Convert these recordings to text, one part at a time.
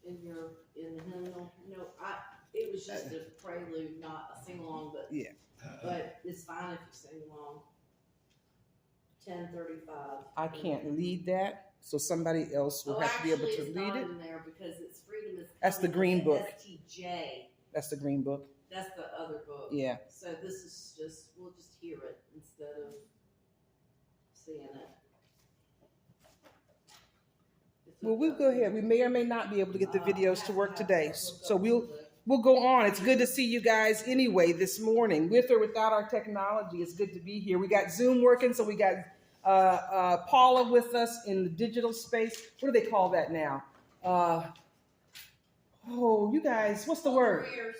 in the hymnal? No, it was just a prelude, not a sing-along, but. Yeah. But it's fine if you sing along. 10:35. I can't lead that, so somebody else will have to be able to it's lead not it. in there because it's Freedom is Coming. That's the green book. STJ. That's the green book. That's the other book. Yeah. So this is just, we'll just hear it instead of seeing it. Well, we'll go ahead. We may or may not be able to get the videos to work today, so we'll go on. It's good to see you guys anyway this morning, with or without our technology. It's good to be here. We got Zoom working, so we got Paula with us in the digital space. What do they call that now? You guys, what's the word? Hold your ears.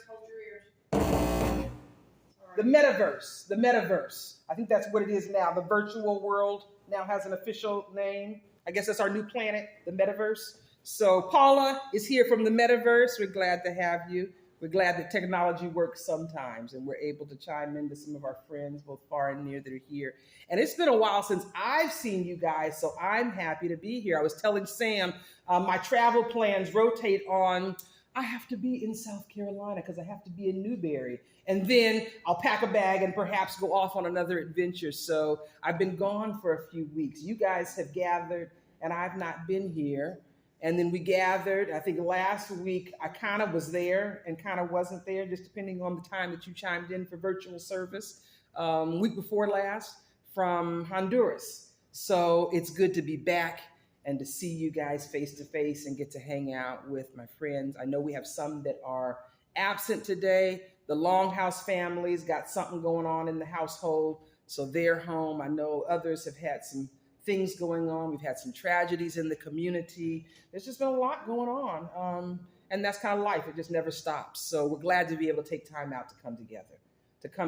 The metaverse. The metaverse. I think that's what it is now. The virtual world now has an official name. I guess that's our new planet, the metaverse. So Paula is here from the metaverse. We're glad to have you. We're glad that technology works sometimes and we're able to chime into some of our friends, both far and near, that are here. And it's been a while since I've seen you guys, so I'm happy to be here. I was telling Sam, my travel plans rotate on, I have to be in South Carolina because I have to be in Newberry. And then I'll pack a bag and perhaps go off on another adventure. So I've been gone for a few weeks. You guys have gathered and I've not been here. And then we gathered, I think last week, I kind of was there and kind of wasn't there, just depending on the time that you chimed in for virtual service. Week before last from Honduras. So it's good to be back and to see you guys face to face and get to hang out with my friends. I know we have some that are absent today. The Longhouse family's got something going on in the household, so they're home. I know others have had some things going on. We've had some tragedies in the community. There's just been a lot going on. And that's kind of life. It just never stops. So we're glad to be able to take time out to come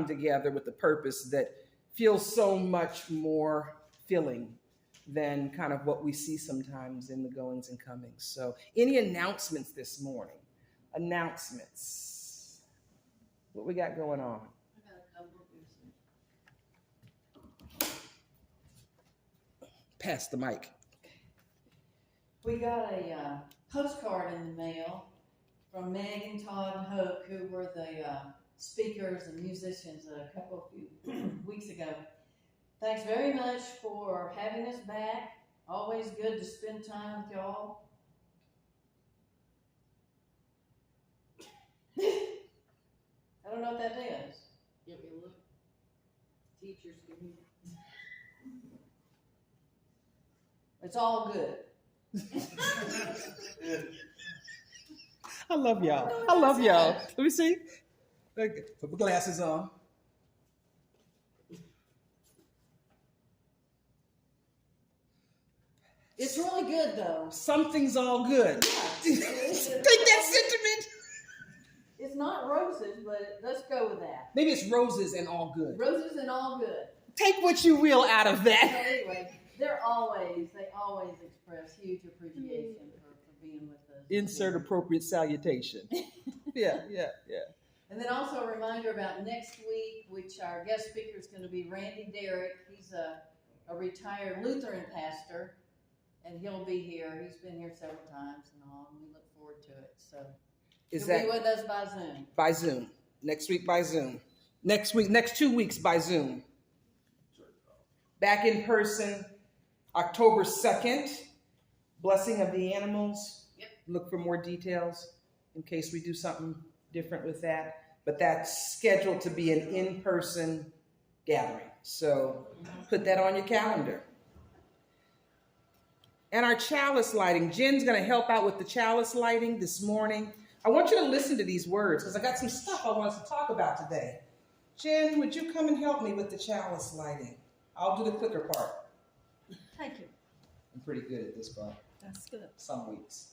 together with the purpose that feels so much more filling than kind of what we see sometimes in the goings and comings. So any announcements this morning? Announcements. What we got going on? Pass the mic. We got a postcard in the mail from Meg and Todd Hoke, who were the speakers and musicians a few weeks ago. Thanks very much for having us back. Always good to spend time with y'all. I don't know what that is. Give me a look. Teachers, give me. It's all good. I love y'all. I love y'all. Let me see. Put my glasses on. It's really good, though. Something's all good. Take that sentiment. It's not roses, but let's go with that. Maybe it's roses and all good. Roses and all good. Take what you will out of So that. anyway, they always express huge appreciation for being with us. Insert appropriate salutation. Yeah. And then also a reminder about next week, which our guest speaker is going to be Randy Derrick. He's a retired Lutheran pastor, and he'll be here. He's been here several times and all, and we look forward to it. So he'll be with us by Zoom. By Zoom. Next week by Zoom. Next 2 weeks by Zoom. Back in person, October 2nd. Blessing of the animals. Yep. Look for more details in case we do something different with that. But that's scheduled to be an in-person gathering. So put that on your calendar. And our chalice lighting. Jen's going to help out with the chalice lighting this morning. I want you to listen to these words because I got some stuff I want us to talk about today. Jen, would you come and help me with the chalice lighting? I'll do the clicker part. Thank you. I'm pretty good at this part. That's good. Some weeks.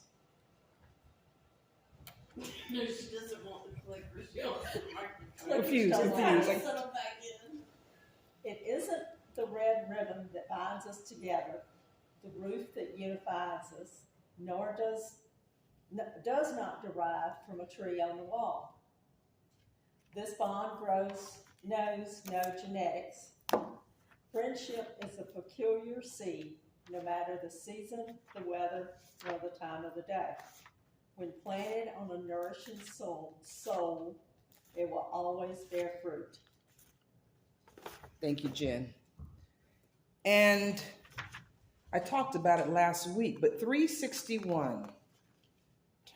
No, she doesn't want the clicker. She wants the microphone. Confused. Settle back in. It isn't the red ribbon that binds us together, the roof that unifies us, nor does not derive from a tree on the wall. This bond knows no genetics. Friendship is a peculiar seed, no matter the season, the weather, or the time of the day. When planted on a nourishing soul, it will always bear fruit. Thank you, Jen. And I talked about it last week, but 361.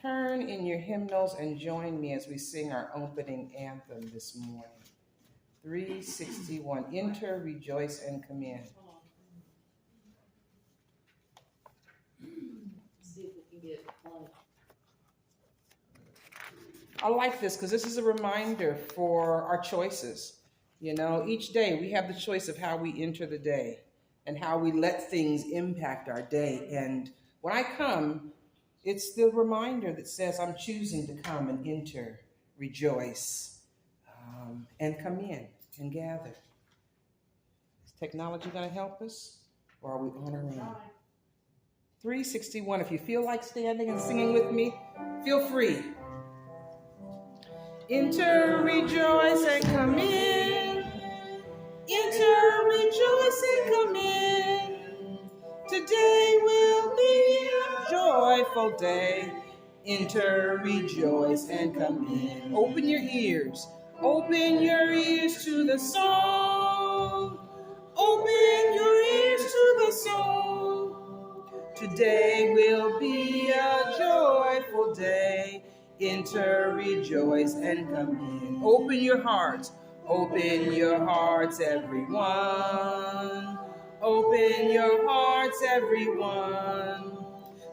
Turn in your hymnals and join me as we sing our opening anthem this morning. 361. Enter, rejoice, and come in. See if we can get one. I like this because this is a reminder for our choices. You know, each day we have the choice of how we enter the day and how we let things impact our day. And when I come, it's the reminder that says I'm choosing to come and enter, rejoice, and come in and gather. Is technology going to help us, or are we on our own? 361. If you feel like standing and singing with me, feel free. Enter, rejoice, and come in. Enter, rejoice, and come in. Today will be a joyful day. Enter, rejoice, and come in. Open your ears. Open your ears to the song. Open your ears to the song. Today will be a joyful day. Enter, rejoice, and come in. Open your hearts. Open your hearts, everyone. Open your hearts, everyone.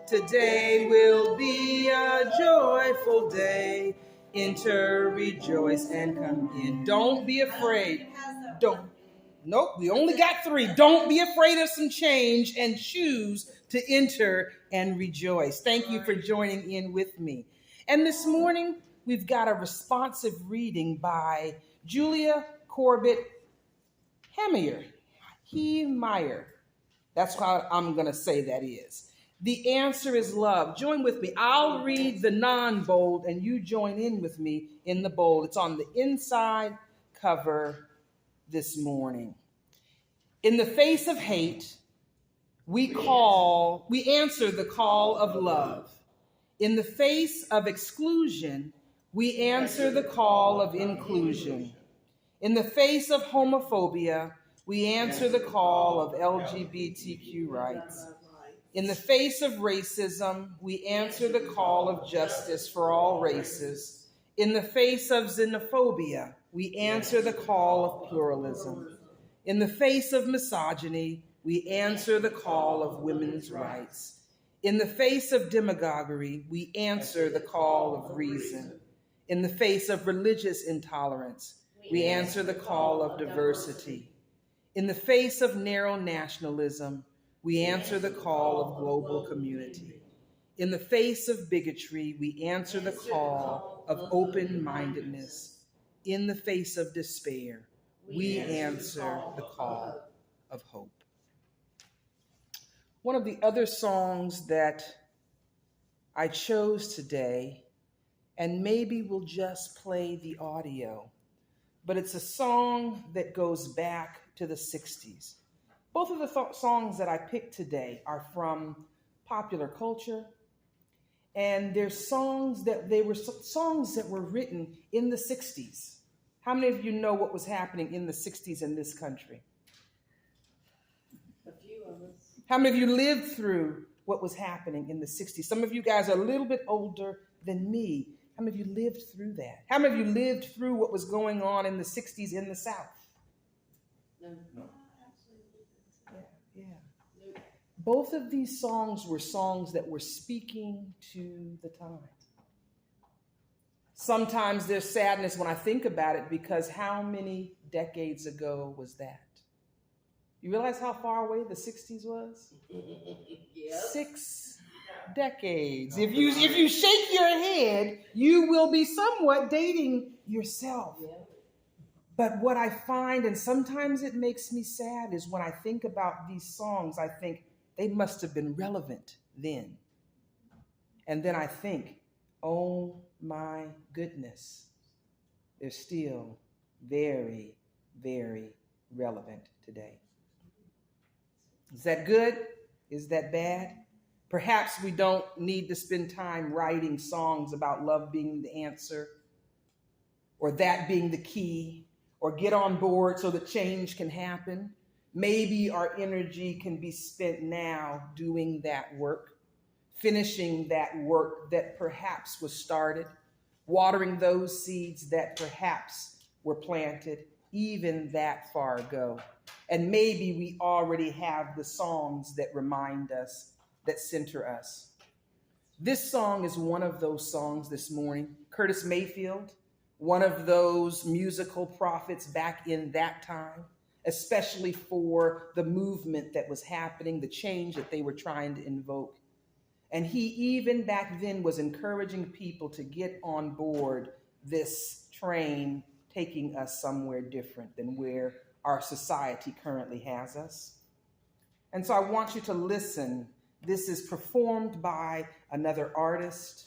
Today will be a joyful day. Enter, rejoice, and come in. Don't be afraid. Nope, we only got 3. Don't be afraid of some change and choose to enter and rejoice. Thank you for joining in with me. And this morning, we've got a responsive reading by Julia Corbett Hemeyer. That's how I'm going to say that is. The answer is love. Join with me. I'll read the non-bold, and you join in with me in the bold. It's on the inside cover this morning. In the face of hate, we answer the call of love. In the face of exclusion, we answer the call of inclusion. In the face of homophobia, we answer the call of LGBTQ rights. In the face of racism, we answer the call of justice for all races. In the face of xenophobia, we answer the call of pluralism. In the face of misogyny, we answer the call of women's rights. In the face of demagoguery, we answer the call of reason. In the face of religious intolerance, we answer the call of diversity. In the face of narrow nationalism, we answer the call of global community. In the face of bigotry, we answer the call of open-mindedness. In the face of despair, we answer the call of hope. One of the other songs that I chose today, and maybe we'll just play the audio, but it's a song that goes back to the 60s. Both of the songs that I picked today are from popular culture, and they're songs that were written in the 60s. How many of you know what was happening in the 60s in this country? A few of us. How many of you lived through what was happening in the 60s? Some of you guys are a little bit older than me. How many of you lived through that? How many of you lived through what was going on in the 60s in the South? No. Yeah. Both of these songs were songs that were speaking to the time. Sometimes there's sadness when I think about it, because how many decades ago was that? You realize how far away the 60s was? Yep. 6 decades. If you shake your head, you will be somewhat dating yourself. Yep. But what I find, and sometimes it makes me sad, is when I think about these songs, I think they must have been relevant then. And then I think, oh my goodness, they're still very, very relevant today. Is that good? Is that bad? Perhaps we don't need to spend time writing songs about love being the answer, or that being the key, or get on board so that change can happen. Maybe our energy can be spent now doing that work, finishing that work that perhaps was started, watering those seeds that perhaps were planted even that far ago. And maybe we already have the songs that remind us, that center us. This song is one of those songs this morning. Curtis Mayfield, one of those musical prophets back in that time, especially for the movement that was happening, the change that they were trying to invoke. And he even back then was encouraging people to get on board this train taking us somewhere different than where our society currently has us. And so I want you to listen. This is performed by another artist,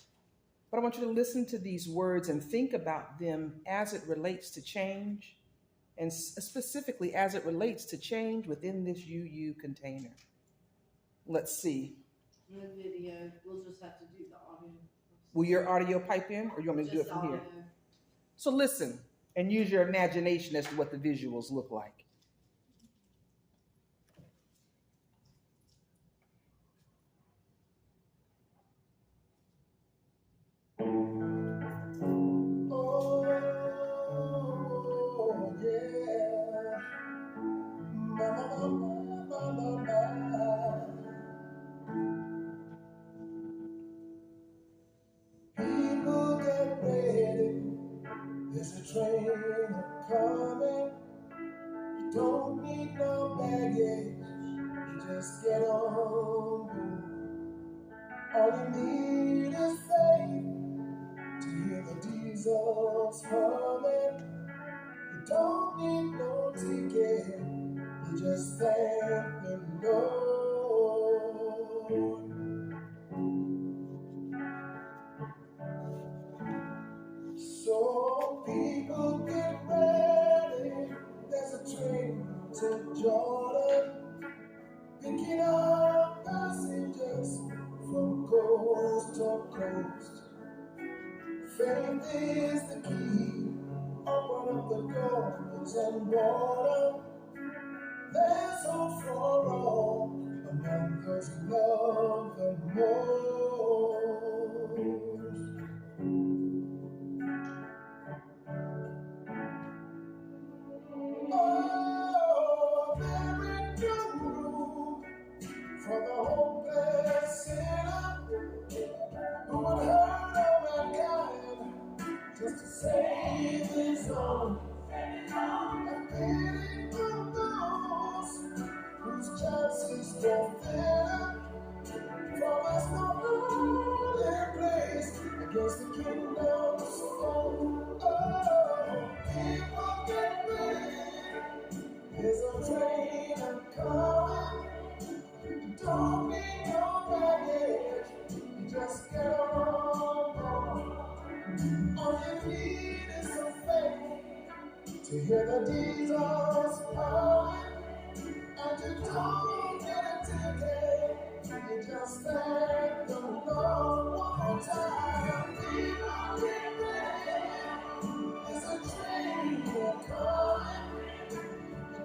but I want you to listen to these words and think about them as it relates to change, and specifically as it relates to change within this UU container. Let's see. No video, we'll just have to do the audio. Will your audio pipe in, or you want me to do it Just from here? audio. So listen and use your imagination as to what the visuals look like. People get ready, there's a train coming. You don't need no baggage, you just get on board. All you need is faith to hear the diesels humming. You don't need no ticket, you just thank the Lord. So people get ready, there's a train to Jordan, picking up passengers from coast to coast. Faith is the key, open up the doors and water. There's hope for all among those who love the most. Oh, there is no room for the hopeless sinner who would hurt all mankind just to save his own. And pity for those whose chances grow thinner, for there's no holy place against the kingdom's soul. Oh, people get ready. There's a train coming. You don't need no baggage. You just get on board. All you need is some faith to hear the diesels humming. And you don't get a ticket. You just thank the Lord one more time. People get ready. There's a train coming.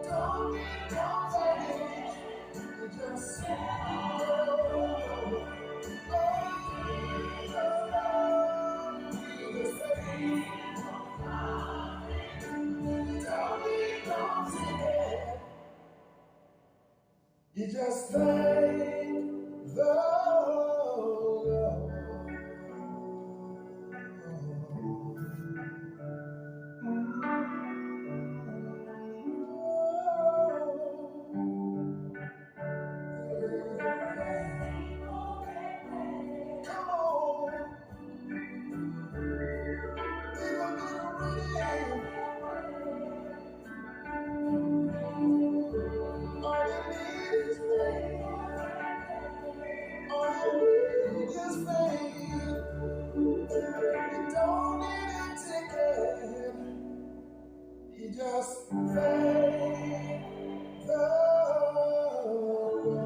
Don't need no baggage, you just say, oh, you just thank the Lord. Come on, people get ready. All you need is faith. All you need is faith. You don't need a ticket. You just thank the Lord.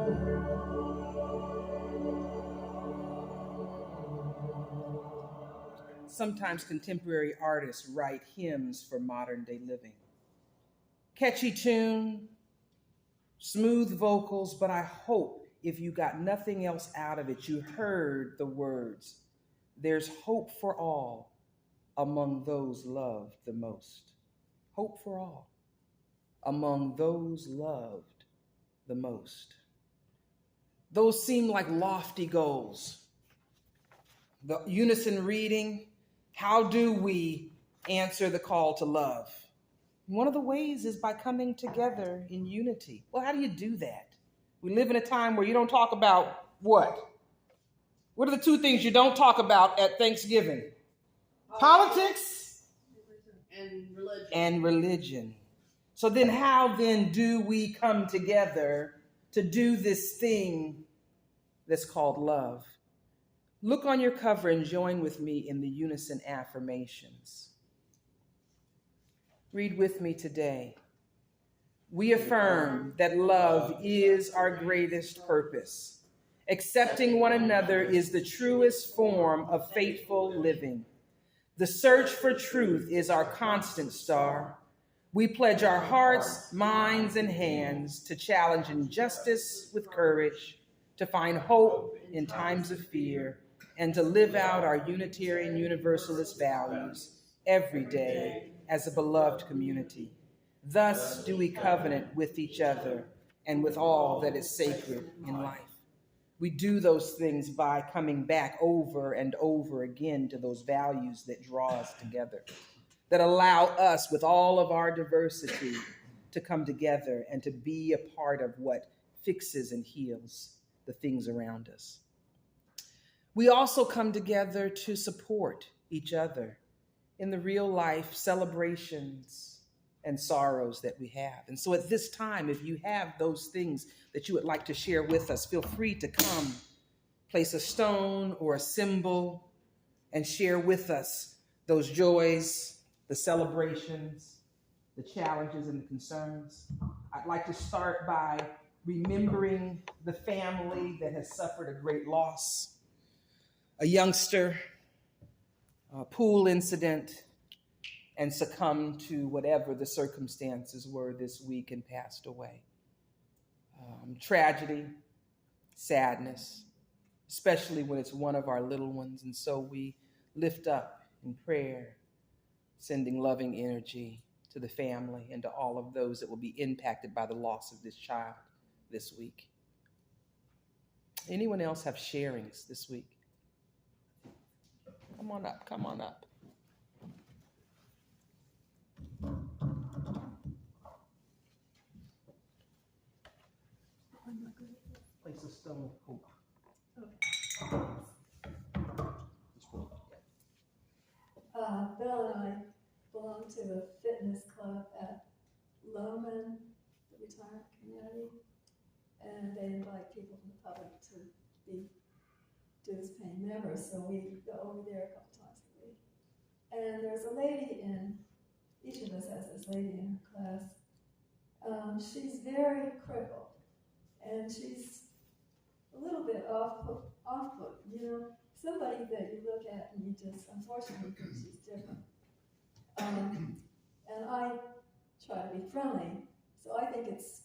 sometimes contemporary artists write hymns for modern day living. Catchy tune, smooth vocals, but I hope if you got nothing else out of it, you heard the words, "There's hope for all among those loved the most." Hope for all among those loved the most. Those seem like lofty goals. The unison reading, how do we answer the call to love? One of the ways is by coming together in unity. Well, how do you do that? We live in a time where you don't talk about what? What are the two things you don't talk about at Thanksgiving? Politics and religion. So then how then do we come together to do this thing that's called love? Look on your cover and join with me in the unison affirmations. Read with me today. We affirm that love is our greatest purpose. Accepting one another is the truest form of faithful living. The search for truth is our constant star. We pledge our hearts, minds, and hands to challenge injustice with courage, to find hope in times of fear, and to live out our Unitarian Universalist values every day as a beloved community. Thus do we covenant with each other and with all that is sacred in life. We do those things by coming back over and over again to those values that draw us together, that allow us, with all of our diversity, to come together and to be a part of what fixes and heals the things around us. We also come together to support each other in the real life celebrations and sorrows that we have. And so at this time, if you have those things that you would like to share with us, feel free to come, place a stone or a symbol, and share with us those joys, the celebrations, the challenges, and the concerns. I'd like to start by remembering the family that has suffered a great loss. A youngster, a pool incident, and succumbed to whatever the circumstances were this week and passed away. Tragedy, sadness, especially when it's one of our little ones. And so we lift up in prayer, sending loving energy to the family and to all of those that will be impacted by the loss of this child this week. Anyone else have sharings this week? Come on up, come on up. Place a stone of hope. Bill and I belong to a fitness club at Loman, the retirement community, and they invite people from the public to be dues-paying members, so we go over there a couple times a week. And there's a lady each of us has this lady in her class. She's very crippled, and she's a little bit off-put, somebody that you look at and you just unfortunately think she's different. And I try to be friendly, so I think it's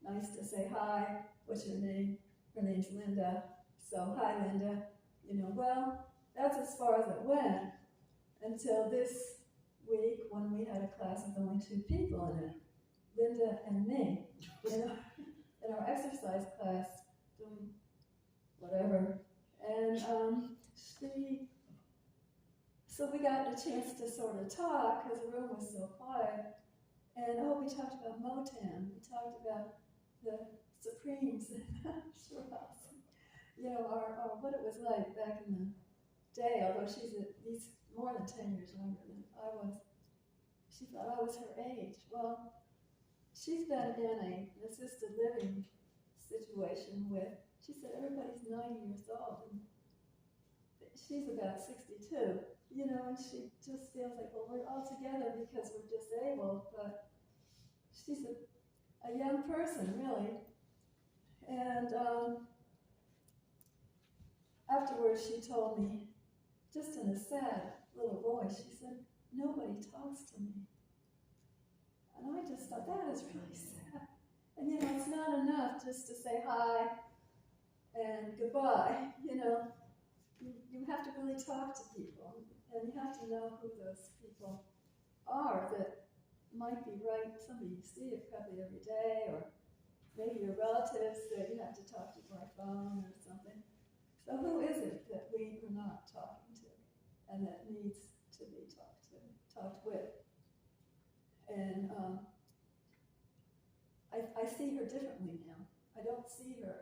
nice to say, "Hi, what's your name?" Her name's Linda. So, "Hi, Linda." Well, that's as far as it went until this week when we had a class with only 2 people in it, Linda and me, in our exercise class, doing whatever. And so we got a chance to sort of talk because the room was so quiet. And we talked about Motown. We talked about the Supremes and Shirelles. Our what it was like back in the day, although she's more than 10 years younger than I was. She thought I was her age. Well, she's been in an assisted living situation with, she said, everybody's 90 years old, and she's about 62, and she just feels like, well, we're all together because we're disabled, but she's a young person, really. And afterwards, she told me just in a sad little voice, she said, "Nobody talks to me." And I just thought, that is really sad. And it's not enough just to say hi and goodbye, You have to really talk to people, and you have to know who those people are that might be right. Somebody you see it probably every day, or maybe your relatives that you have to talk to by phone or something. So who is it that we are not talking to and that needs to be talked with? And I see her differently now. I don't see her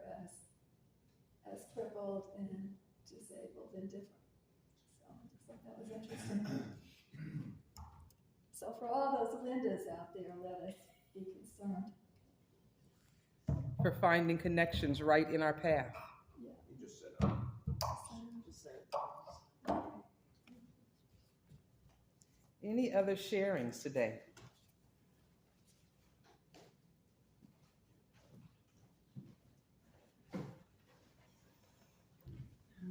as crippled and disabled and different. So I just thought that was interesting. So for all those Lindas out there, let us be concerned. For finding connections right in our path. You just said, Just so- Any other sharings today?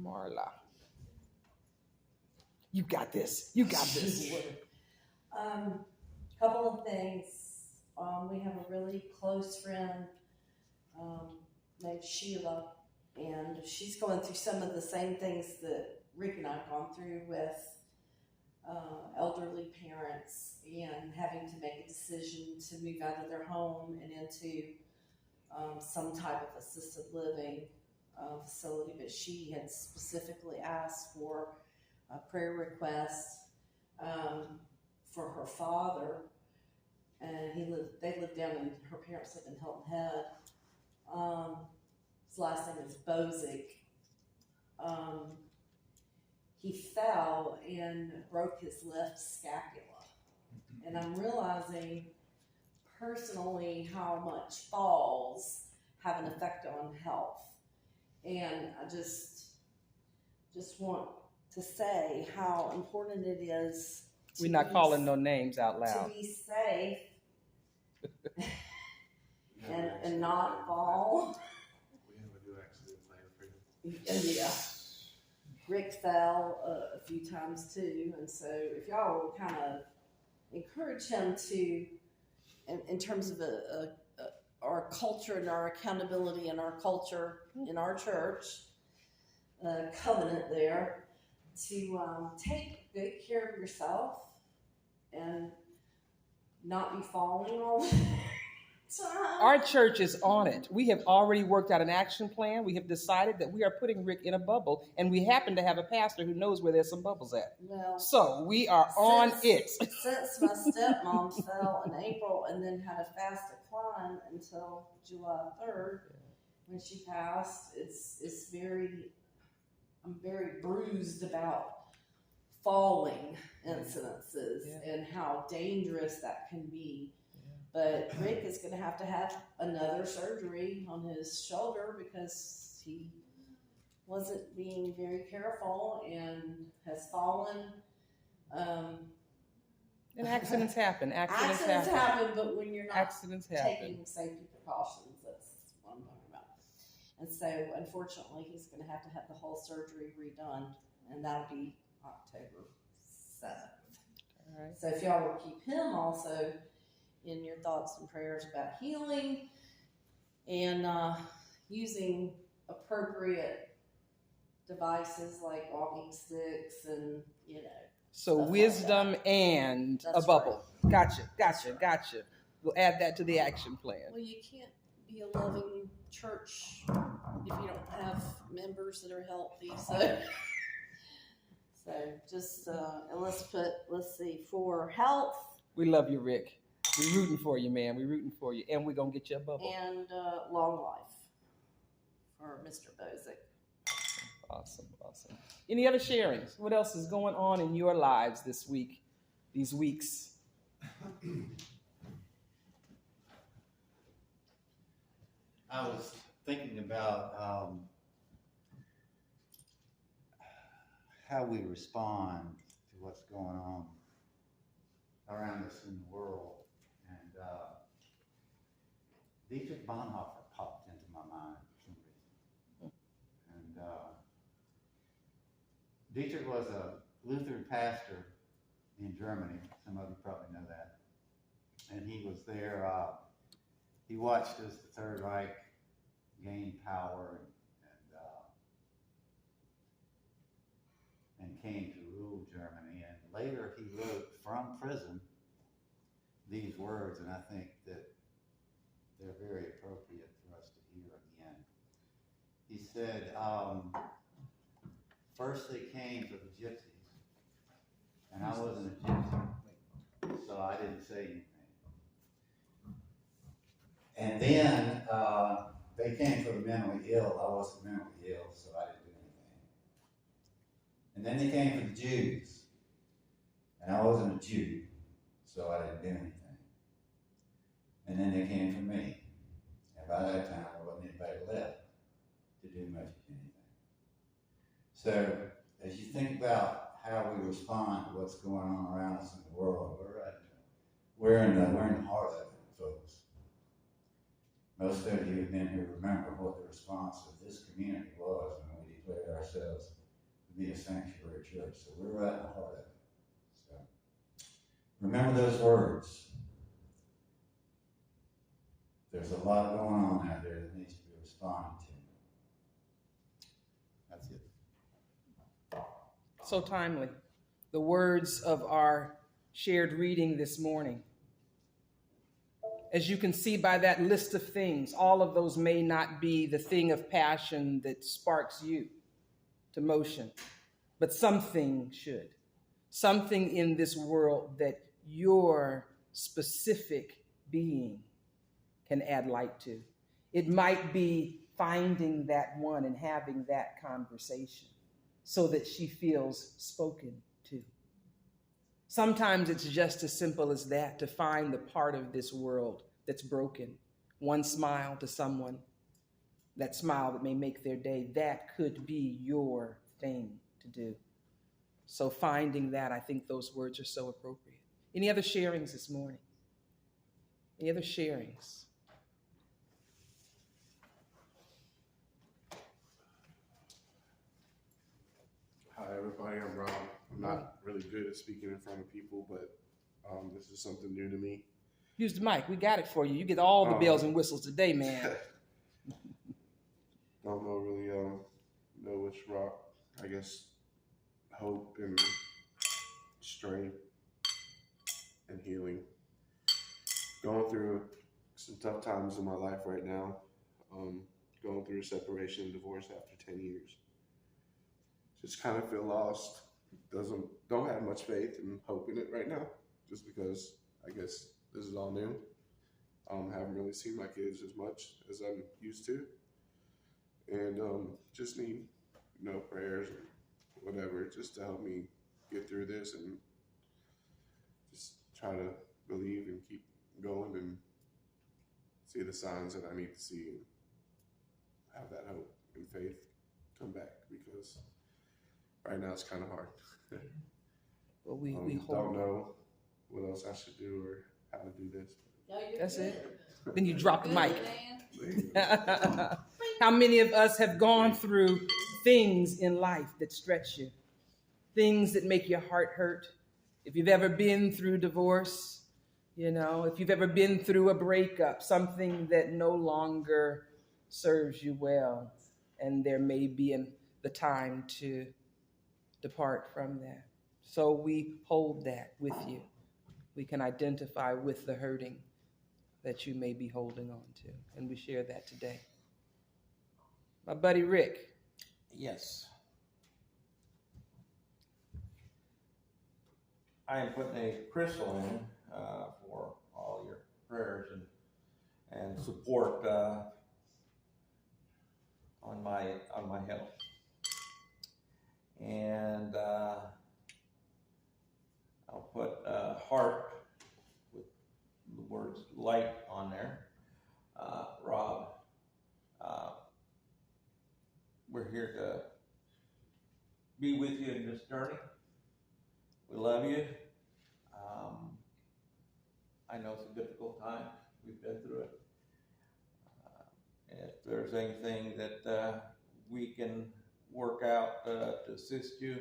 Marla. You got this. You got this. Couple of things. We have a really close friend named Sheila, and she's going through some of the same things that Rick and I have gone through with elderly parents and having to make a decision to move out of their home and into some type of assisted living facility. But she had specifically asked for a prayer request for her father, and they lived down in, her parents lived in Hilton Head. His last name is Bozick. He fell and broke his left scapula. And I'm realizing personally how much falls have an effect on health. And I just want to say how important it is to We're not calling no names out loud. to be safe and not fall. we have a new accident plan for you. Yeah. Rick fell a few times too, and so if y'all will kind of encourage him to, in terms of our culture and our accountability and our culture in our church, covenant there, to take good care of yourself and not be falling all the time. Our church is on it. We have already worked out an action plan. We have decided that we are putting Rick in a bubble, and we happen to have a pastor who knows where there's some bubbles at. Well, So we are on it. Since my stepmom fell in April and then had a fast decline until July 3rd, when she passed, I'm very bruised about falling incidences and how dangerous that can be. But Rick is going to have another surgery on his shoulder because he wasn't being very careful and has fallen. And accidents happen. Accidents happen, but when you're not Accidents happen. taking safety precautions, that's what I'm talking about. And so, unfortunately, he's going to have the whole surgery redone, and that'll be October 7th. All right. So if y'all will keep him also in your thoughts and prayers about healing and using appropriate devices like walking sticks and, So stuff like wisdom that. and That's a bubble. right. Gotcha. We'll add that to the action plan. Well, you can't be a loving church if you don't have members that are healthy. So just and let's see, for health We love you, Rick. We're rooting for you, man. We're rooting for you. And we're going to get you a bubble. and long life for Mr. Bozick. Awesome. Any other sharings? What else is going on in your lives this week, these weeks? I was thinking about how we respond to what's going on around us in the world. And Dietrich Bonhoeffer popped into my mind for some reason. And Dietrich was a Lutheran pastor in Germany. Some of you probably know that. And he was there. He watched as the Third Reich gained power and came to rule Germany. And later he wrote from prison these words, and I think that they're very appropriate for us to hear again. He said, first they came for the gypsies, and I wasn't a gypsy, so I didn't say anything. And then they came for the mentally ill. I wasn't mentally ill, so I didn't do anything. And then they came for the Jews, and I wasn't a Jew, so I didn't do anything. And then they came for me, and by that time there wasn't anybody left to do much of anything. So as you think about how we respond to what's going on around us in the world, we're in the heart of it, folks. Most of you have been here remember what the response of this community was when we declared ourselves to be a sanctuary church. So we're right in the heart of it. So remember those words. There's a lot going on out there that needs to be responded to. That's it. So timely. The words of our shared reading this morning. As you can see by that list of things, all of those may not be the thing of passion that sparks you to motion, but something should. Something in this world that your specific being can add light to. It might be finding that one and having that conversation so that she feels spoken to. Sometimes it's just as simple as that, to find the part of this world that's broken. One smile to someone, that smile that may make their day, that could be your thing to do. So finding that, I think those words are so appropriate. Any other sharings this morning? Any other sharings? Hi everybody, I'm Rob. I'm not really good at speaking in front of people, but this is something new to me. Use the mic. We got it for you. You get all the bells and whistles today, man. Don't know really know which rock. I guess hope and strength and healing. Going through some tough times in my life right now. Going through a separation and divorce after 10 years. Just kind of feel lost. Don't have much faith and hope in it right now, just because I guess this is all new. Haven't really seen my kids as much as I'm used to, and just need prayers or whatever, just to help me get through this and just try to believe and keep going and see the signs that I need to see and have that hope and faith come back, because right now it's kind of hard. Well, we don't hold. know what else I should do or how to do this. No, you're That's good. it. Then you drop the mic. Dan. How many of us have gone through things in life that stretch you? Things that make your heart hurt? If you've ever been through divorce, if you've ever been through a breakup, something that no longer serves you well, and there may be the time to depart from that. So we hold that with you. We can identify with the hurting that you may be holding on to, and we share that today. My buddy Rick. Yes. I am putting a crystal in for all your prayers and support on my health. And I'll put a heart with the words light on there. Rob, we're here to be with you in this journey. We love you. I know it's a difficult time. We've been through it. If there's anything that we can work out to assist you,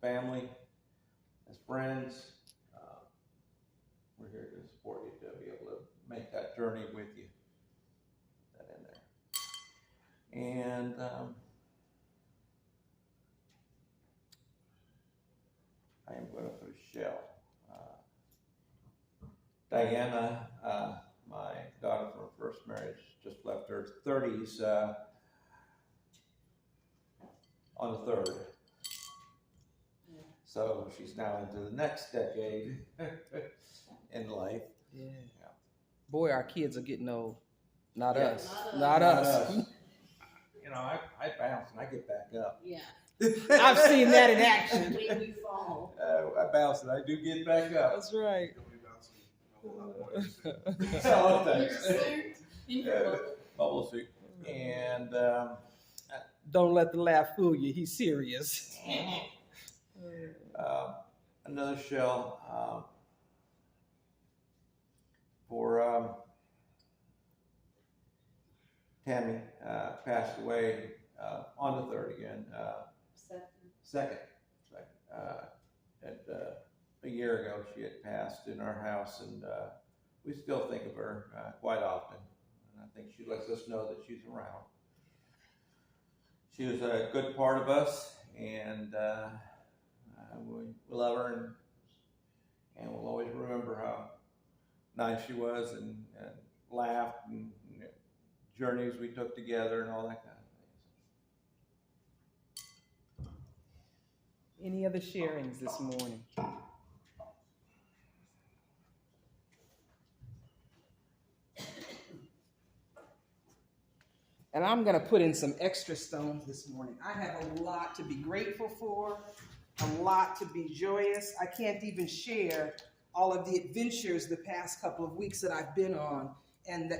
family, as friends. We're here to support you to be able to make that journey with you. Put that in there. And I am going to put a shell. Diana, my daughter from her first marriage, just left her 30s on the 3rd. So she's now into the next decade in life. Yeah. Boy, our kids are getting old. Not Yeah. us. Not us. You know, I bounce and I get back up. Yeah. I've seen that in action. When you fall. I bounce and I do get back up. That's right. Oh, thanks. In your book. Bubble suit. And Don't let the laugh fool you. He's serious. another shell for Tammy, passed away on the 3rd again. Second. A year ago, she had passed in our house, and we still think of her quite often. And I think she lets us know that she's around. She was a good part of us, and we love her, and we'll always remember how nice she was, and laughed, and journeys we took together, and all that kind of things. Any other sharings this morning? And I'm going to put in some extra stones this morning. I have a lot to be grateful for, a lot to be joyous. I can't even share all of the adventures the past couple of weeks that I've been on, and the